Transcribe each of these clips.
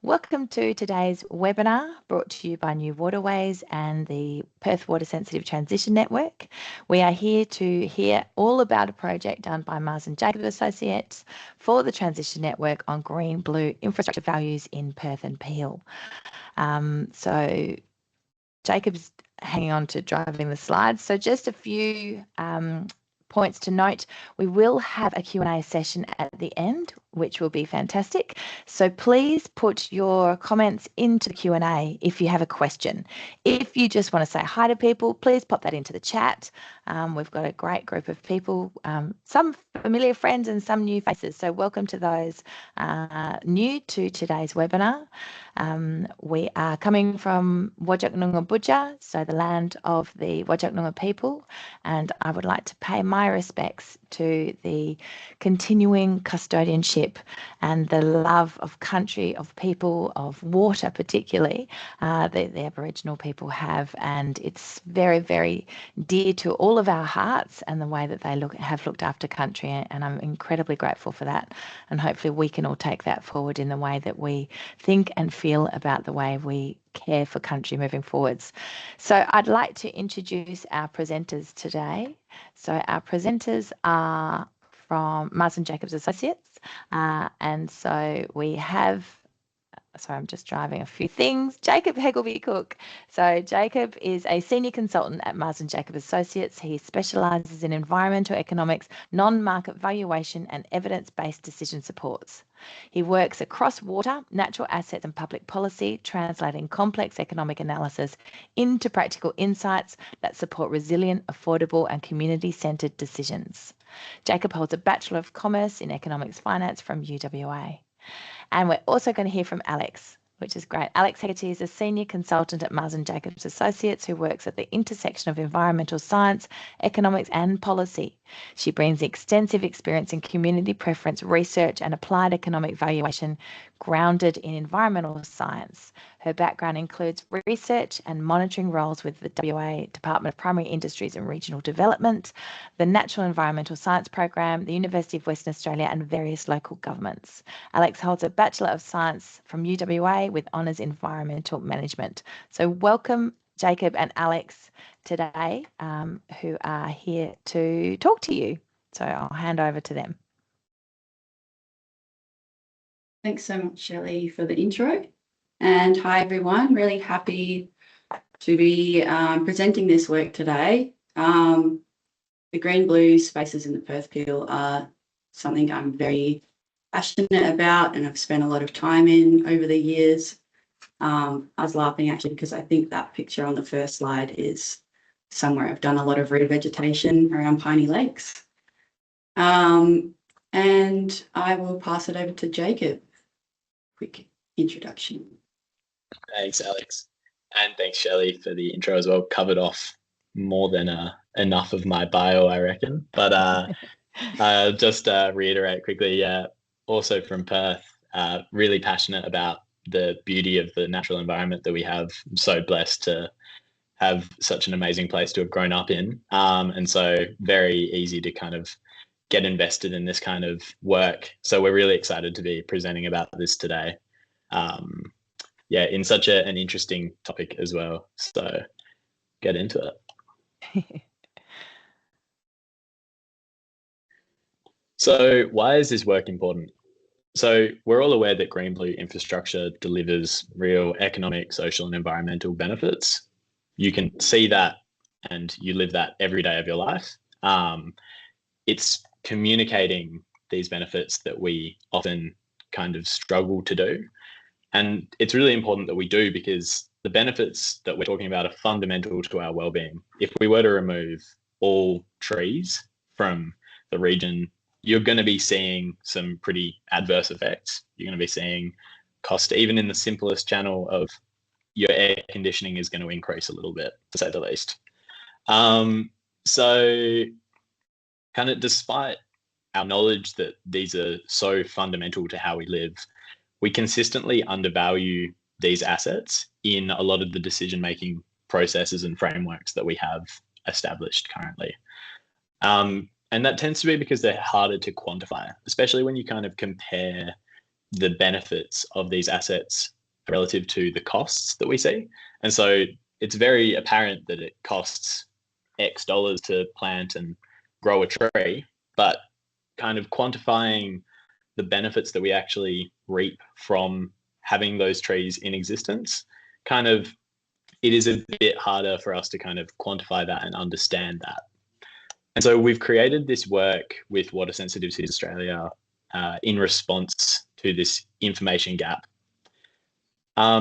Welcome to today's webinar brought to you by New Waterways and the Perth Water Sensitive Transition Network. We are here to hear all about a project done by Bindjareb Associates for the Transition Network on green-blue infrastructure values in Perth and Peel. So Jacob's hanging on to driving the slides. So just a few points to note. We will have a Q&A session at the end, which will be fantastic. So please put your comments into the Q&A if you have a question. If you just want to say hi to people, please pop that into the chat. We've got a great group of people, some familiar friends and some new faces. So welcome to those new to today's webinar. We are coming from Whadjuk Noongar Butja, so the land of the Whadjuk Noongar people, and I would like to pay my respects to the continuing custodianship and the love of country, of people, of water particularly, that the Aboriginal people have, and it's very, very dear to all of our hearts and the way that they have looked after country, and I'm incredibly grateful for that, and hopefully we can all take that forward in the way that we think and feel about the way we care for country moving forwards. So I'd like to introduce our presenters today. So our presenters are from Bindjareb Associates, and so we have, sorry, I'm just driving a few things. Jacob Hegelby-Cook. So Jacob is a senior consultant at Bindjareb Associates. He specialises in environmental economics, non-market valuation and evidence-based decision supports. He works across water, natural assets and public policy, translating complex economic analysis into practical insights that support resilient, affordable and community-centred decisions. Jacob holds a Bachelor of Commerce in Economics Finance from UWA. And we're also going to hear from Alex, which is great. Alex Hegarty is a senior consultant at Bindjareb Associates who works at the intersection of environmental science, economics and policy. She brings extensive experience in community preference research and applied economic valuation grounded in environmental science. Her background includes research and monitoring roles with the WA Department of Primary Industries and Regional Development, the Natural Environmental Science Program, the University of Western Australia and various local governments. Alex holds a Bachelor of Science from UWA with Honours Environmental Management. So welcome Jacob and Alex today, who are here to talk to you. So I'll hand over to them. Thanks so much, Shelley, for the intro. And hi, everyone. Really happy to be presenting this work today. The green-blue spaces in the Perth Peel are something I'm very passionate about and I've spent a lot of time in over the years. I was laughing actually because I think that picture on the first slide is somewhere I've done a lot of revegetation around Piney Lakes. And I will pass it over to Jacob. Quick introduction. Thanks, Alex. And thanks, Shelley, for the intro as well. Covered off more than enough of my bio, I reckon. But I'll just reiterate quickly, also from Perth, really passionate about the beauty of the natural environment that we have. I'm so blessed to have such an amazing place to have grown up in. And so very easy to kind of get invested in this kind of work. So we're really excited to be presenting about this today. In such an interesting topic as well. So get into it. So why is this work important? So we're all aware that green-blue infrastructure delivers real economic, social and environmental benefits. You can see that and you live that every day of your life. It's communicating these benefits that we often kind of struggle to do. And it's really important that we do because the benefits that we're talking about are fundamental to our well-being. If we were to remove all trees from the region, you're going to be seeing some pretty adverse effects. You're going to be seeing cost, even in the simplest channel of your air conditioning is going to increase a little bit, to say the least. So kind of despite our knowledge that these are so fundamental to how we live, we consistently undervalue these assets in a lot of the decision-making processes and frameworks that we have established currently. And that tends to be because they're harder to quantify, especially when you kind of compare the benefits of these assets relative to the costs that we see. And so it's very apparent that it costs X dollars to plant and grow a tree, but kind of quantifying the benefits that we actually reap from having those trees in existence, kind of, it is a bit harder for us to kind of quantify that and understand that. And so we've created this work with Water Sensitive Cities Australia in response to this information gap.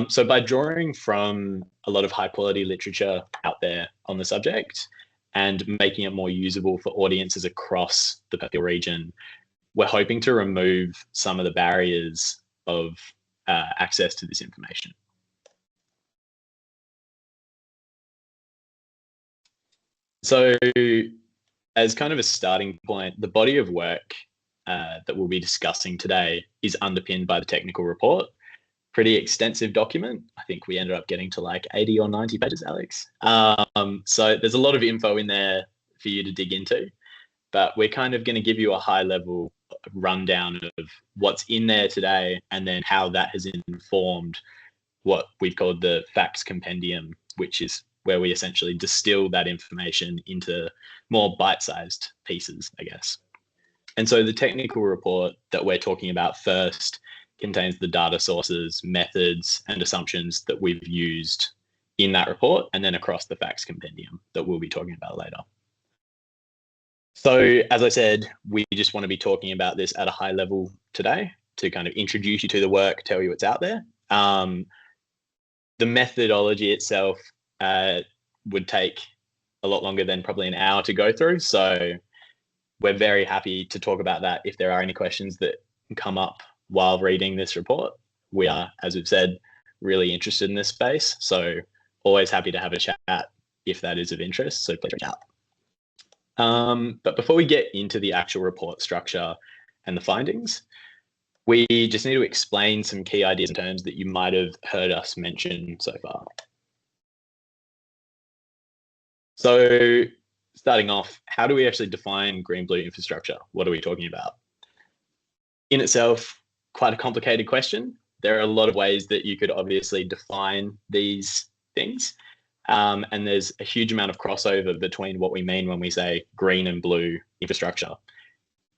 So by drawing from a lot of high quality literature out there on the subject and making it more usable for audiences across the Perth region, we're hoping to remove some of the barriers of access to this information. So as kind of a starting point, the body of work that we'll be discussing today is underpinned by the technical report. Pretty extensive document. I think we ended up getting to like 80 or 90 pages, Alex. So there's a lot of info in there for you to dig into, but we're kind of going to give you a high level rundown of what's in there today and then how that has informed what we've called the facts compendium, which is where we essentially distill that information into more bite-sized pieces, I guess. And so the technical report that we're talking about first contains the data sources, methods, and assumptions that we've used in that report, and then across the facts compendium that we'll be talking about later. So as I said, we just want to be talking about this at a high level today to kind of introduce you to the work, tell you what's out there. The methodology itself would take a lot longer than probably an hour to go through. So we're very happy to talk about that if there are any questions that come up while reading this report. We are, as we've said, really interested in this space. So always happy to have a chat if that is of interest. So please reach out. But before we get into the actual report structure and the findings, we just need to explain some key ideas and terms that you might have heard us mention so far. So starting off, how do we actually define green-blue infrastructure? What are we talking about? In itself, quite a complicated question. There are a lot of ways that you could obviously define these things. And there's a huge amount of crossover between what we mean when we say green and blue infrastructure.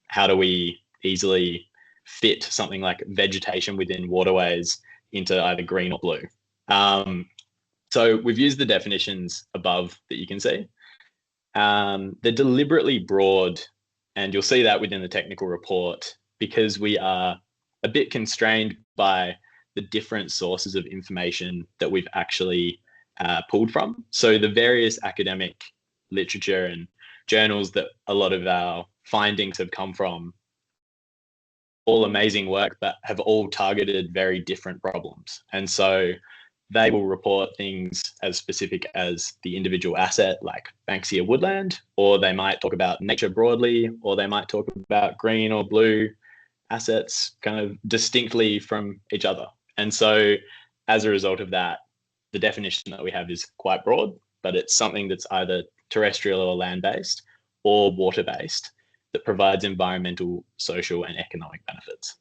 How do we easily fit something like vegetation within waterways into either green or blue? So we've used the definitions above that you can see. They're deliberately broad, and you'll see that within the technical report, because we are a bit constrained by the different sources of information that we've actually pulled from. So the various academic literature and journals that a lot of our findings have come from, all amazing work, but have all targeted very different problems. And so they will report things as specific as the individual asset, like Banksia woodland, or they might talk about nature broadly, or they might talk about green or blue assets kind of distinctly from each other. And so as a result of that, the definition that we have is quite broad, but it's something that's either terrestrial or land-based or water-based that provides environmental, social, and economic benefits.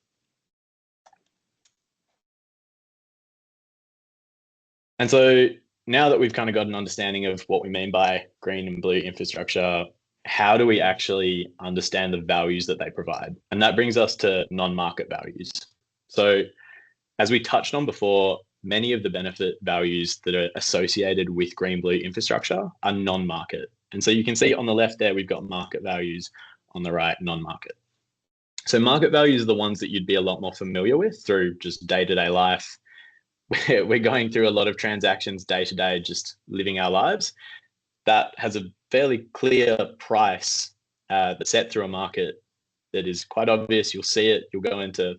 And so now that we've kind of got an understanding of what we mean by green and blue infrastructure, how do we actually understand the values that they provide? And that brings us to non-market values. So as we touched on before, many of the benefit values that are associated with green-blue infrastructure are non-market. And so you can see on the left there, we've got market values, on the right, non-market. So market values are the ones that you'd be a lot more familiar with through just day-to-day life. We're going through a lot of transactions day to day, just living our lives. That has a fairly clear price that's set through a market that is quite obvious. You'll see it. You'll go into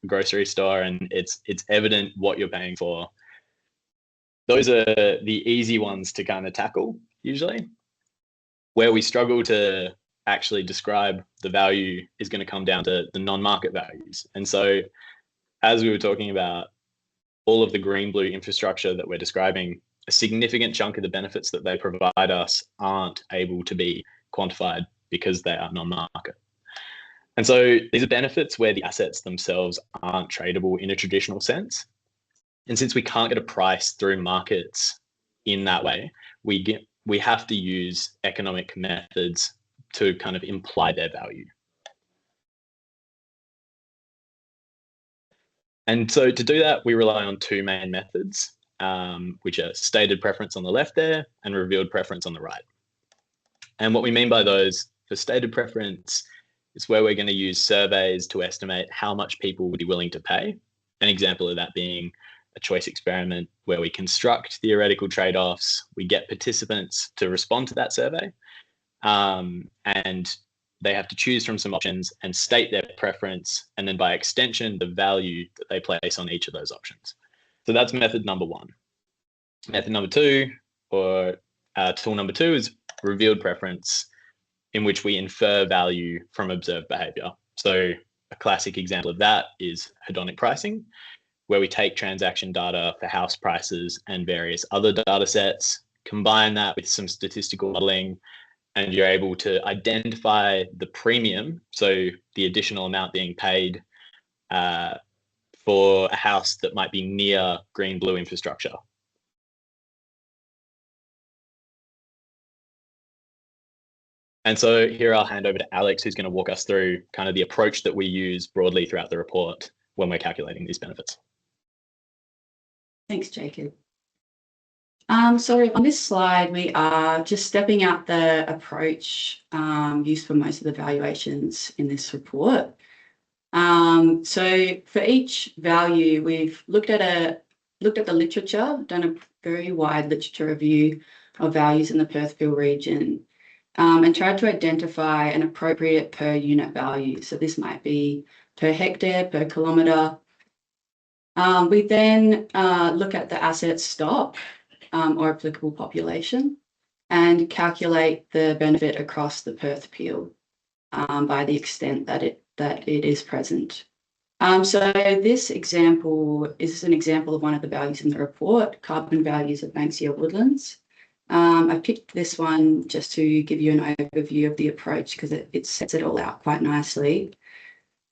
a grocery store and it's evident what you're paying for. Those are the easy ones to kind of tackle usually. Where we struggle to actually describe the value is going to come down to the non-market values. And so as we were talking about, all of the green-blue infrastructure that we're describing, a significant chunk of the benefits that they provide us aren't able to be quantified because they are non-market. And so these are benefits where the assets themselves aren't tradable in a traditional sense. And since we can't get a price through markets in that way, we have to use economic methods to kind of imply their value. And so to do that, we rely on two main methods, which are stated preference on the left there and revealed preference on the right. And what we mean by those, for stated preference, is where we're going to use surveys to estimate how much people would be willing to pay. An example of that being a choice experiment where we construct theoretical trade-offs, we get participants to respond to that survey, and they have to choose from some options and state their preference, and then by extension, the value that they place on each of those options. So that's method number one. Method number two, or tool number two, is revealed preference, in which we infer value from observed behavior. So a classic example of that is hedonic pricing, where we take transaction data for house prices and various other data sets, combine that with some statistical modeling, and you're able to identify the premium, so the additional amount being paid for a house that might be near green-blue infrastructure. And so here I'll hand over to Alex, who's going to walk us through kind of the approach that we use broadly throughout the report when we're calculating these benefits. Thanks, Jacob. So on this slide, we are just stepping out the approach used for most of the valuations in this report. So for each value, we've looked at the literature, done a very wide literature review of values in the Perth-Peel region, and tried to identify an appropriate per unit value. So this might be per hectare, per kilometre. We then look at the asset stock or applicable population and calculate the benefit across the Perth-Peel by the extent that it is present. So this example is an example of one of the values in the report, carbon values of Bindjareb woodlands. I picked this one just to give you an overview of the approach because it sets it all out quite nicely.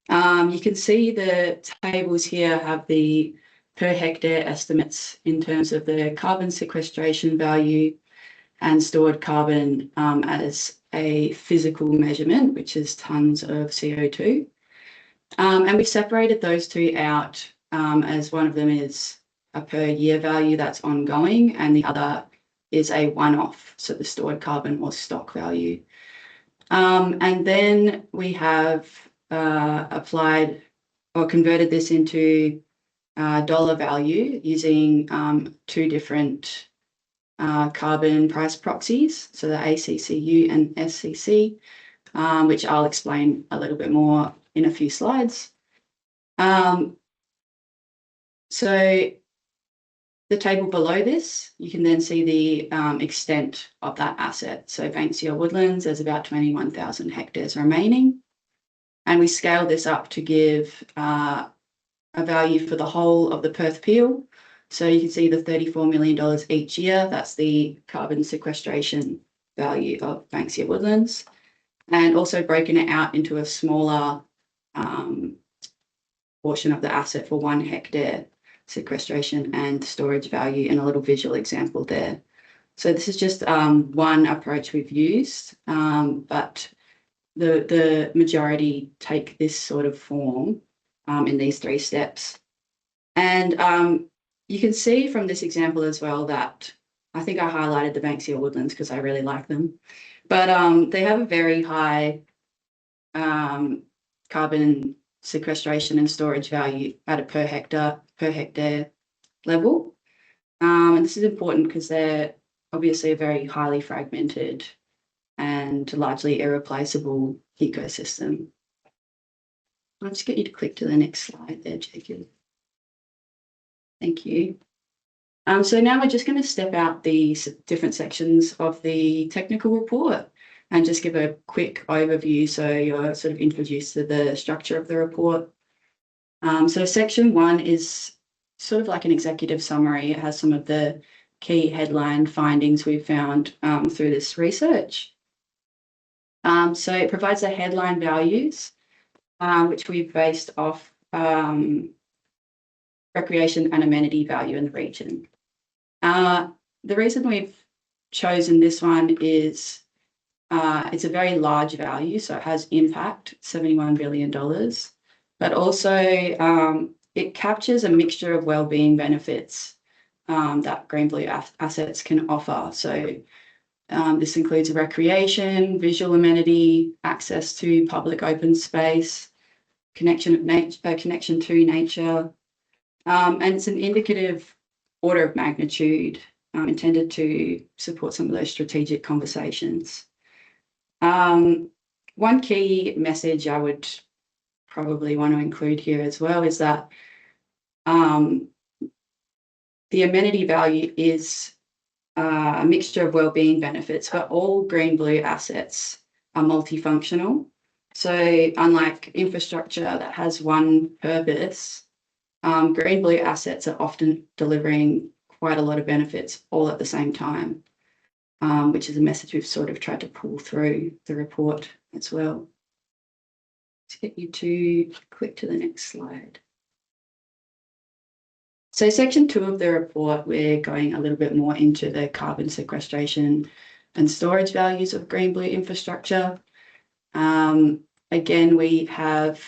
You can see the tables here have the per hectare estimates in terms of the carbon sequestration value and stored carbon as a physical measurement, which is tonnes of CO2. And we've separated those two out as one of them is a per year value that's ongoing and the other is a one-off, so the stored carbon or stock value. And then we have applied or converted this into dollar value using two different carbon price proxies, so the ACCU and SCC, which I'll explain a little bit more in a few slides. So the table below this, you can then see the extent of that asset. So Bindjareb woodlands, there's about 21,000 hectares remaining. And we scale this up to give a value for the whole of the Perth-Peel. So you can see the $34 million each year. That's the carbon sequestration value of Bindjareb woodlands. And also broken it out into a smaller portion of the asset for 1 hectare sequestration and storage value, and a little visual example there. So this is just one approach we've used, but the majority take this sort of form in these 3 steps. And you can see from this example as well that I think I highlighted the Bindjareb woodlands because I really like them, but they have a very high carbon sequestration and storage value at a per hectare level. And this is important because they're obviously a very highly fragmented and largely irreplaceable ecosystem. I'll just get you to click to the next slide there, Jacob. Thank you. So now we're just going to step out the different sections of the technical report and just give a quick overview so you're sort of introduced to the structure of the report. So section 1 is sort of like an executive summary. It has some of the key headline findings we've found through this research. So it provides the headline values which we've based off recreation and amenity value in the region. The reason we've chosen this one is it's a very large value, so it has impact, $71 billion, but also it captures a mixture of wellbeing benefits that green blue assets can offer. So this includes recreation, visual amenity, access to public open space, connection to nature, and it's an indicative order of magnitude intended to support some of those strategic conversations. One key message I would probably want to include here as well is that the amenity value is a mixture of wellbeing benefits, but all green blue assets are multifunctional. So unlike infrastructure that has one purpose, green blue assets are often delivering quite a lot of benefits all at the same time, which is a message we've sort of tried to pull through the report as well. To get you to click to the next slide. So section 2 of the report, we're going a little bit more into the carbon sequestration and storage values of green blue infrastructure. Again, we have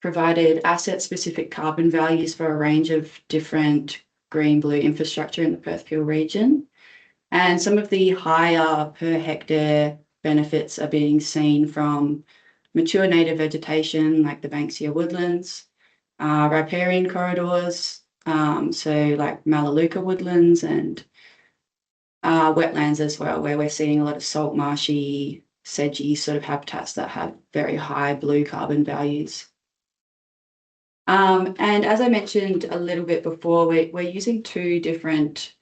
provided asset-specific carbon values for a range of different green blue infrastructure in the Perth Peel region. And some of the higher per hectare benefits are being seen from mature native vegetation like the Banksia woodlands, riparian corridors, so like Melaleuca woodlands, and wetlands as well, where we're seeing a lot of salt marshy, sedgy sort of habitats that have very high blue carbon values. And as I mentioned a little bit before, we're using two different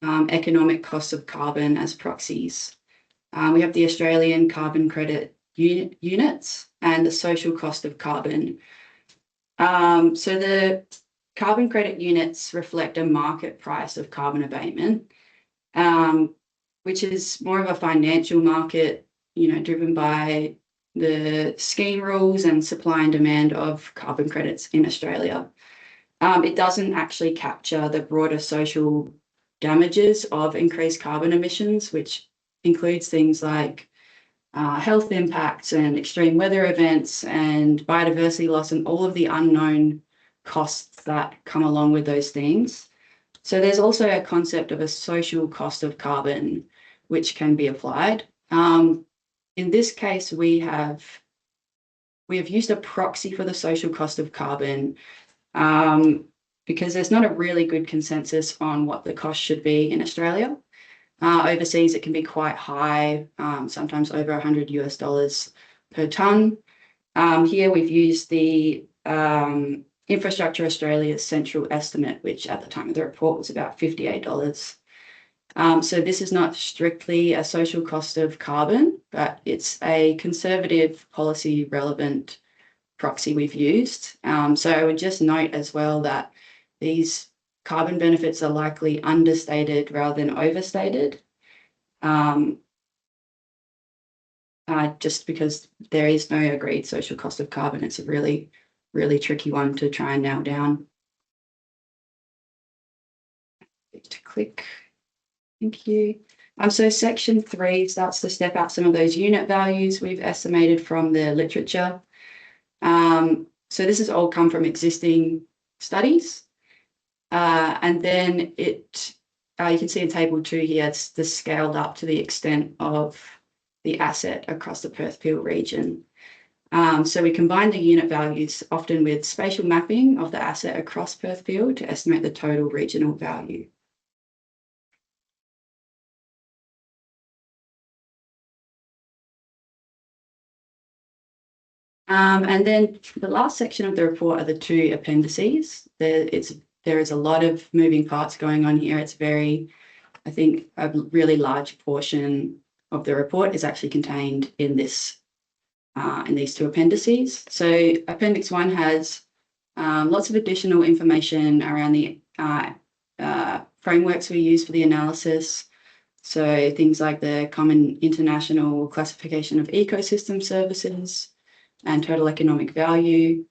economic costs of carbon as proxies. We have the Australian carbon credit units and the social cost of carbon. So the carbon credit units reflect a market price of carbon abatement, which is more of a financial market, driven by the scheme rules and supply and demand of carbon credits in Australia. It doesn't actually capture the broader social damages of increased carbon emissions, which includes things like health impacts and extreme weather events and biodiversity loss and all of the unknown costs that come along with those things. So there's also a concept of a social cost of carbon, which can be applied. In this case, we have used a proxy for the social cost of carbon because there's not a really good consensus on what the cost should be in Australia. Overseas, it can be quite high, sometimes over $100 per tonne. Here, we've used the Infrastructure Australia's central estimate, which at the time of the report was about $58. So this is not strictly a social cost of carbon, but it's a conservative policy relevant proxy we've used. So I would just note as well that these carbon benefits are likely understated rather than overstated, just because there is no agreed social cost of carbon. It's a really, really tricky one to try and nail down. To click. Thank you. So section 3 starts to step out some of those unit values we've estimated from the literature. So this has all come from existing studies. And then you can see in table 2 here, it's the scaled up to the extent of the asset across the Perth Peel region. So we combine the unit values often with spatial mapping of the asset across Perth Peel to estimate the total regional value. And then the last section of the report are the 2 appendices. There is a lot of moving parts going on here. It's I think a really large portion of the report is actually contained in these 2 appendices. So Appendix 1 has lots of additional information around the frameworks we use for the analysis. So things like the Common International Classification of Ecosystem Services, and total economic value.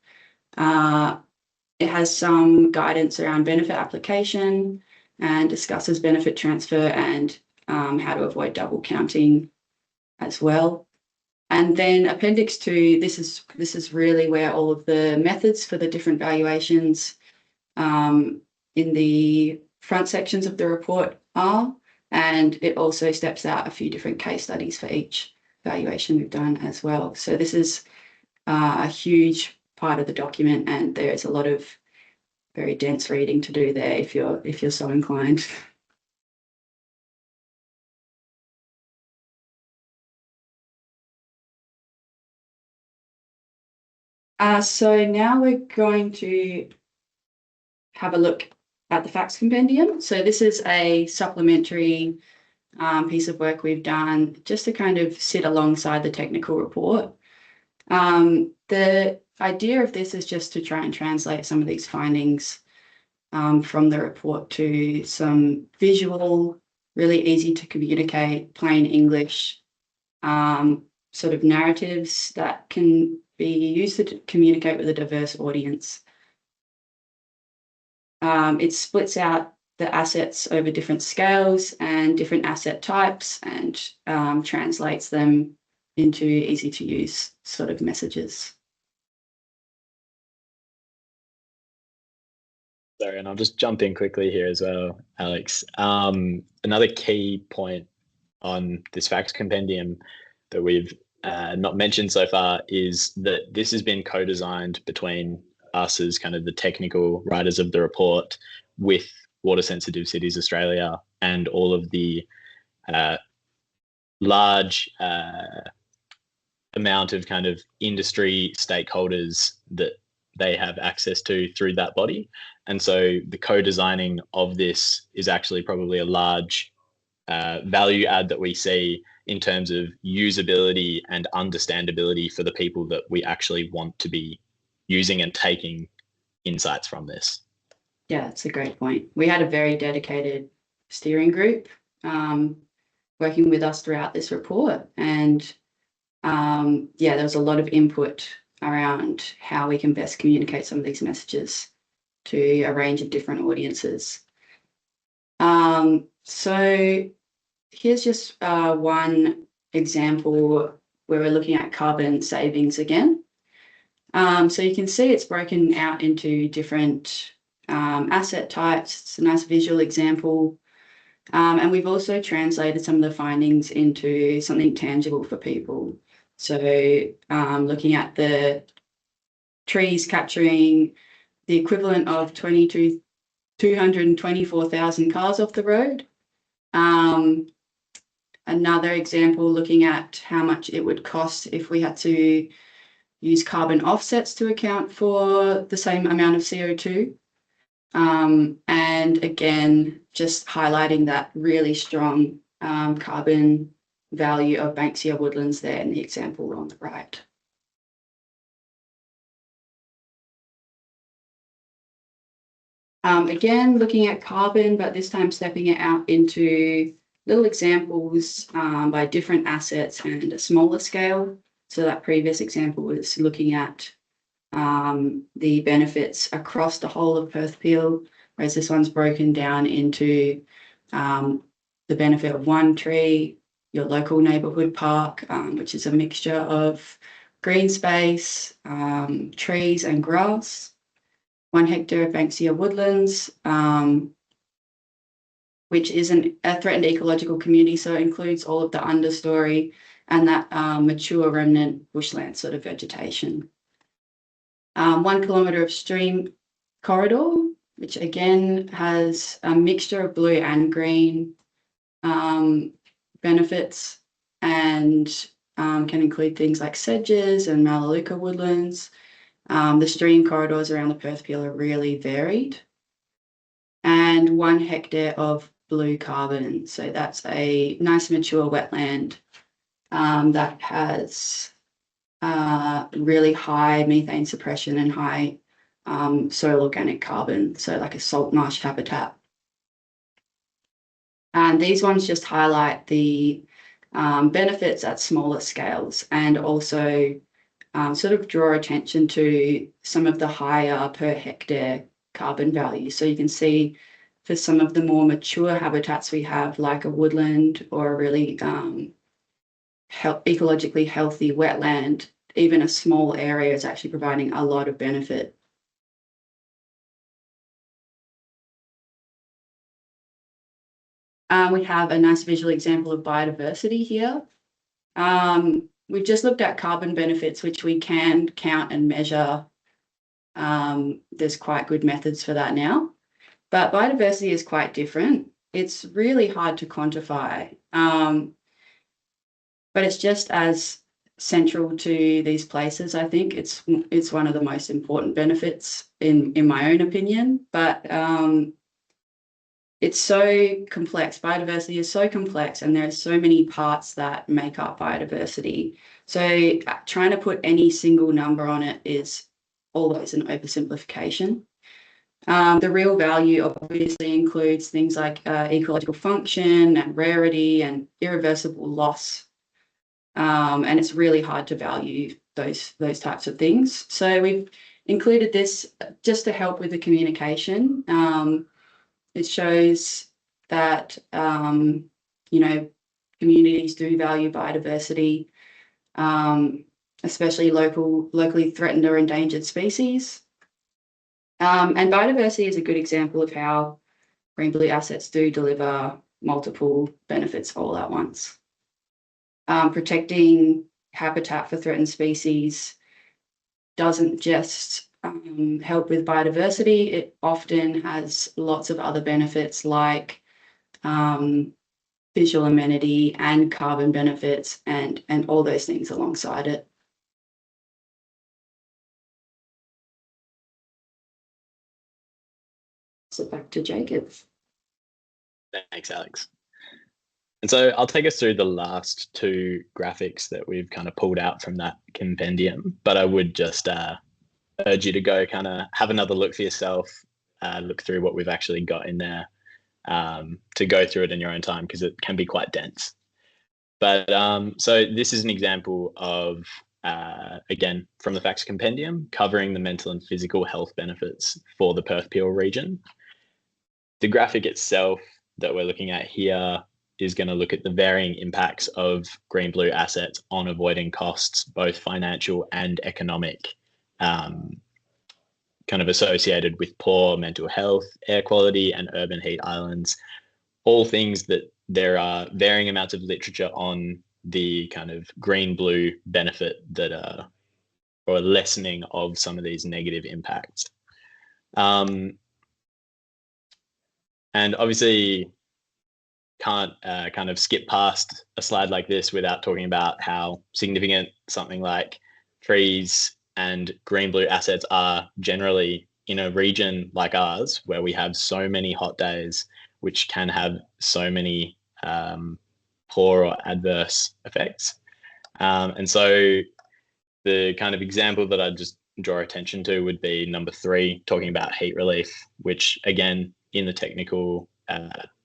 It has some guidance around benefit application and discusses benefit transfer and how to avoid double counting as well. And then Appendix 2, this is really where all of the methods for the different valuations in the front sections of the report are, and it also steps out a few different case studies for each valuation we've done as well. So this is a huge part of the document, and there's a lot of very dense reading to do there if you're so inclined. So now we're going to have a look at the facts compendium. So this is a supplementary piece of work we've done just to kind of sit alongside the technical report. The idea of this is just to try and translate some of these findings from the report to some visual, really easy to communicate, plain English sort of narratives that can be used to communicate with a diverse audience. It splits out the assets over different scales and different asset types and translates them into easy to use sort of messages. Sorry, and I'll just jump in quickly here as well, Alex. Another key point on this facts compendium that we've not mentioned so far is that this has been co-designed between us as kind of the technical writers of the report with Water Sensitive Cities Australia and all of the large amount of kind of industry stakeholders that they have access to through that body. And so the co-designing of this is actually probably a large value add that we see in terms of usability and understandability for the people that we actually want to be using and taking insights from this. Yeah, it's a great point. We had a very dedicated steering group working with us throughout this report, and yeah, there was a lot of input around how we can best communicate some of these messages to a range of different audiences. So here's just one example where we're looking at carbon savings again. So you can see it's broken out into different asset types. It's a nice visual example. And we've also translated some of the findings into something tangible for people. So looking at the trees capturing the equivalent of 224,000 cars off the road. Another example, looking at how much it would cost if we had to use carbon offsets to account for the same amount of CO2. And again, just highlighting that really strong carbon value of Banksia woodlands there in the example on the right. Again, looking at carbon, but this time stepping it out into little examples by different assets and a smaller scale. So that previous example was looking at the benefits across the whole of Perth Peel, whereas this one's broken down into the benefit of one tree, your local neighbourhood park, which is a mixture of green space, trees and grass, 1 hectare of Banksia woodlands, which is a threatened ecological community, so it includes all of the understory and that mature remnant bushland sort of vegetation. 1 kilometre of stream corridor, which again has a mixture of blue and green benefits and can include things like sedges and Melaleuca woodlands. The stream corridors around the Perth Peel are really varied. And 1 hectare of blue carbon. So that's a nice mature wetland that has really high methane suppression and high soil organic carbon, so like a salt marsh habitat. And these ones just highlight the benefits at smaller scales and also sort of draw attention to some of the higher per hectare carbon values. So you can see for some of the more mature habitats we have, like a woodland or a really ecologically healthy wetland, even a small area is actually providing a lot of benefit. We have a nice visual example of biodiversity here. We've just looked at carbon benefits, which we can count and measure. There's quite good methods for that now. But biodiversity is quite different. It's really hard to quantify, but it's just as central to these places. I think it's one of the most important benefits in my own opinion. But it's so complex. Biodiversity is so complex, and there are so many parts that make up biodiversity. So trying to put any single number on it is always an oversimplification. The real value obviously includes things like ecological function and rarity and irreversible loss. And it's really hard to value those types of things. So we've included this just to help with the communication. It shows that, communities do value biodiversity, especially locally threatened or endangered species. And biodiversity is a good example of how green blue assets do deliver multiple benefits all at once. Protecting habitat for threatened species doesn't just help with biodiversity. It often has lots of other benefits like visual amenity and carbon benefits and all those things alongside it. So back to Jacob. Thanks, Alex. And so I'll take us through the last two graphics that we've kind of pulled out from that compendium, but I would just urge you to go kind of have another look for yourself, look through what we've actually got in there, to go through it in your own time, because it can be quite dense. But so this is an example of, again, from the Facts Compendium, covering the mental and physical health benefits for the Perth Peel region. The graphic itself that we're looking at here is going to look at the varying impacts of green blue assets on avoiding costs, both financial and economic, kind of associated with poor mental health, air quality, and urban heat islands. All things that there are varying amounts of literature on the kind of green blue benefit that or lessening of some of these negative impacts. And obviously can't kind of skip past a slide like this without talking about how significant something like trees and green blue assets are generally in a region like ours, where we have so many hot days, which can have so many poor or adverse effects. And so the kind of example that I'd just draw attention to would be number 3, talking about heat relief, which again, in the technical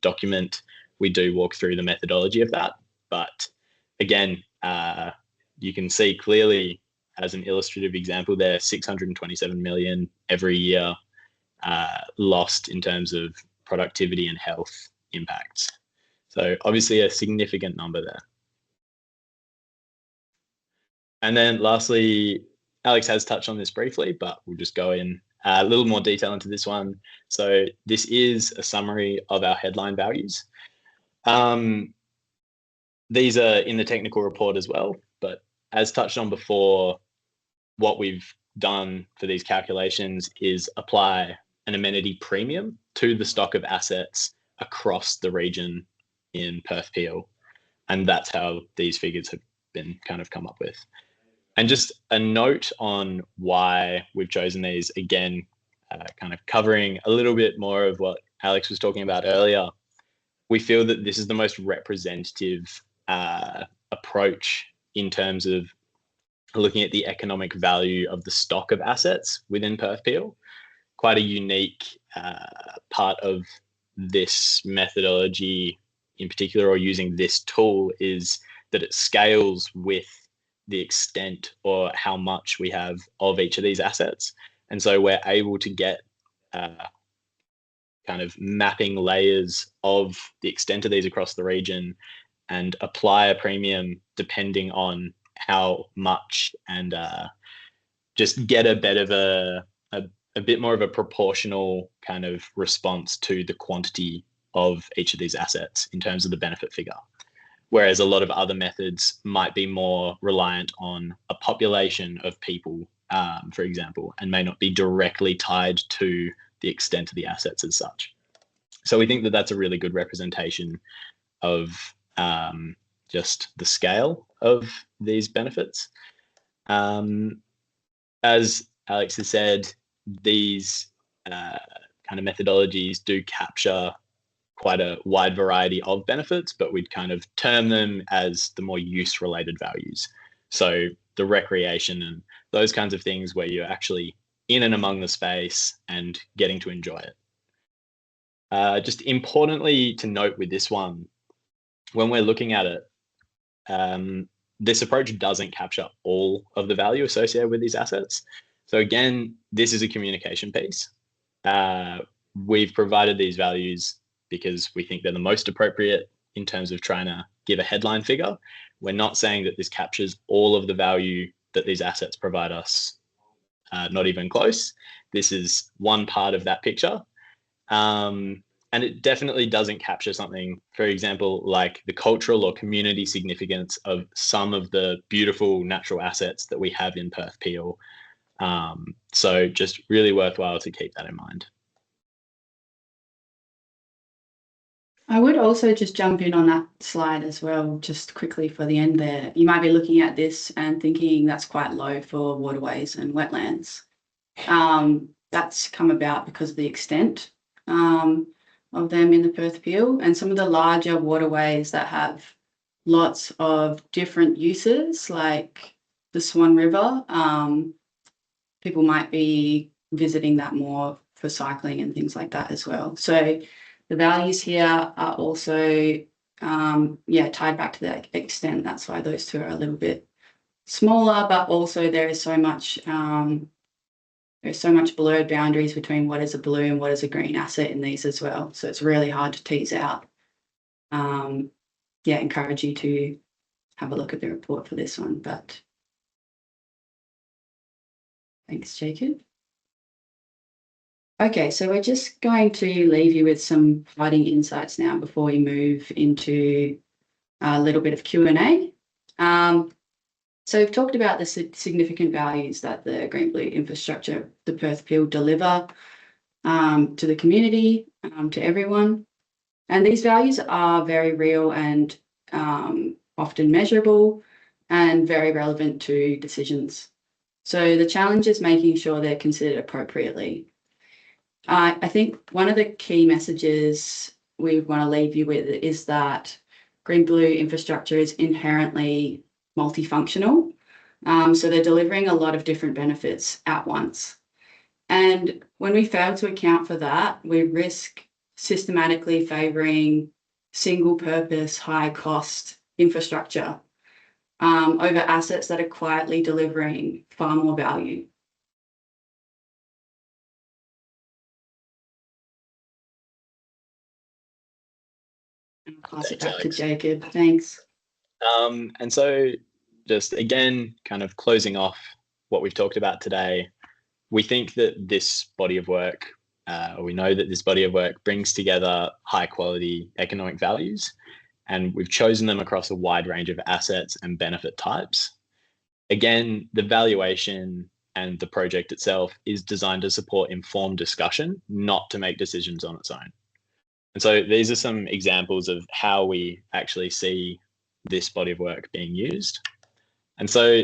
document, we do walk through the methodology of that. But again, you can see clearly as an illustrative example there, 627 million every year lost in terms of productivity and health impacts. So obviously a significant number there. And then lastly, Alex has touched on this briefly, but we'll just go in a little more detail into this one. So this is a summary of our headline values. These are in the technical report as well, but as touched on before, what we've done for these calculations is apply an amenity premium to the stock of assets across the region in Perth Peel. And that's how these figures have been kind of come up with. And just a note on why we've chosen these, again, kind of covering a little bit more of what Alex was talking about earlier. We feel that this is the most representative approach in terms of looking at the economic value of the stock of assets within Perth Peel. Quite a unique part of this methodology in particular, or using this tool, is that it scales with the extent or how much we have of each of these assets. And so we're able to get kind of mapping layers of the extent of these across the region and apply a premium depending on how much, and just get a bit more of a proportional kind of response to the quantity of each of these assets in terms of the benefit figure. Whereas a lot of other methods might be more reliant on a population of people, for example, and may not be directly tied to the extent of the assets as such. So we think that that's a really good representation of just the scale of these benefits. As Alex has said, these kind of methodologies do capture quite a wide variety of benefits, but we'd kind of term them as the more use-related values. So the recreation and those kinds of things where you're actually in and among the space and getting to enjoy it. Just importantly to note with this one, when we're looking at it, this approach doesn't capture all of the value associated with these assets. So again, this is a communication piece. We've provided these values because we think they're the most appropriate in terms of trying to give a headline figure. We're not saying that this captures all of the value that these assets provide us, not even close. This is one part of that picture. And it definitely doesn't capture something, for example, like the cultural or community significance of some of the beautiful natural assets that we have in Perth Peel. So just really worthwhile to keep that in mind. I would also just jump in on that slide as well, just quickly for the end there. You might be looking at this and thinking that's quite low for waterways and wetlands. That's come about because of the extent of them in the Perth Peel, and some of the larger waterways that have lots of different uses, like the Swan River. People might be visiting that more for cycling and things like that as well. So the values here are also tied back to that extent. That's why those two are a little bit smaller, but also there is so much blurred boundaries between what is a blue and what is a green asset in these as well. So it's really hard to tease out. Encourage you to have a look at the report for this one. But thanks, Jacob. Okay, so we're just going to leave you with some parting insights now before we move into a little bit of Q&A. So we've talked about the significant values that the green blue infrastructure, the Perth Peel, deliver to the community, to everyone. And these values are very real and often measurable and very relevant to decisions. So the challenge is making sure they're considered appropriately. I think one of the key messages we want to leave you with is that green blue infrastructure is inherently multifunctional. So they're delivering a lot of different benefits at once. And when we fail to account for that, we risk systematically favouring single purpose, high cost infrastructure over assets that are quietly delivering far more value. I'll pass it back to Jacob. Thanks. And so just again, kind of closing off what we've talked about today, we think that this body of work, or we know that this body of work brings together high quality economic values, and we've chosen them across a wide range of assets and benefit types. Again, the valuation and the project itself is designed to support informed discussion, not to make decisions on its own. And so these are some examples of how we actually see this body of work being used. And so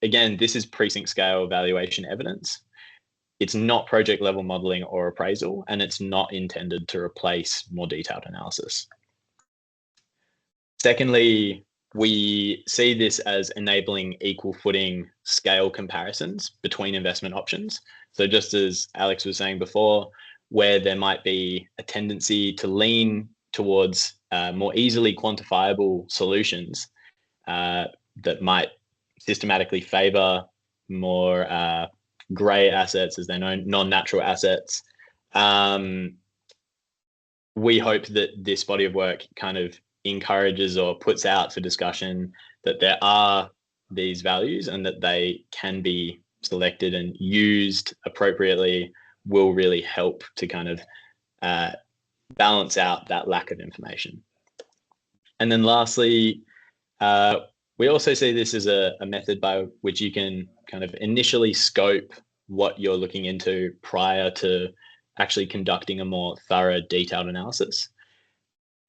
again, this is precinct scale valuation evidence. It's not project level modeling or appraisal, and it's not intended to replace more detailed analysis. Secondly, we see this as enabling equal footing scale comparisons between investment options. So just as Alex was saying before, where there might be a tendency to lean towards more easily quantifiable solutions that might systematically favour more grey assets, as they're known, non-natural assets. We hope that this body of work kind of encourages or puts out for discussion that there are these values and that they can be selected and used appropriately will really help to kind of balance out that lack of information. And then lastly, we also see this as a method by which you can kind of initially scope what you're looking into prior to actually conducting a more thorough, detailed analysis.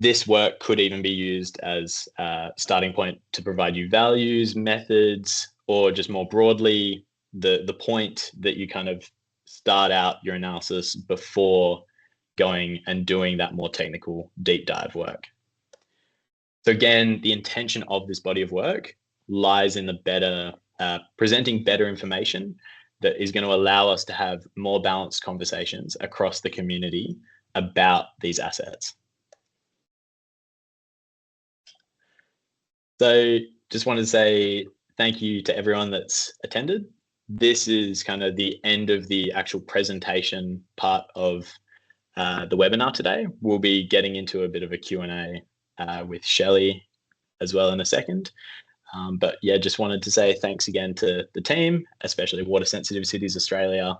This work could even be used as a starting point to provide you values, methods, or just more broadly, the point that you kind of start out your analysis before going and doing that more technical deep dive work. So again, the intention of this body of work lies in the better, presenting better information that is going to allow us to have more balanced conversations across the community about these assets. So just wanted to say thank you to everyone that's attended. This is kind of the end of the actual presentation part of the webinar today. We'll be getting into a bit of a Q&A with Shelley as well in a second. But yeah, just wanted to say thanks again to the team, especially Water Sensitive Cities Australia,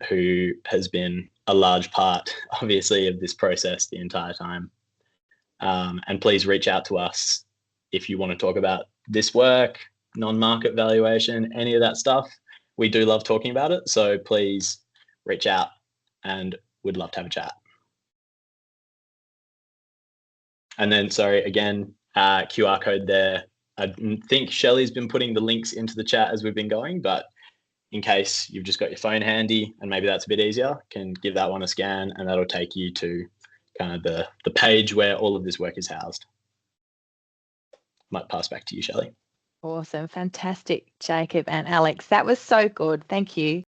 who has been a large part, obviously, of this process the entire time. And please reach out to us if you want to talk about this work, non-market valuation, any of that stuff. We do love talking about it. So please reach out and we'd love to have a chat. And then, sorry, again, QR code there. I think Shelley's been putting the links into the chat as we've been going, but in case you've just got your phone handy and maybe that's a bit easier, can give that one a scan and that'll take you to kind of the page where all of this work is housed. Might pass back to you, Shelley. Awesome. Fantastic, Jacob and Alex. That was so good. Thank you.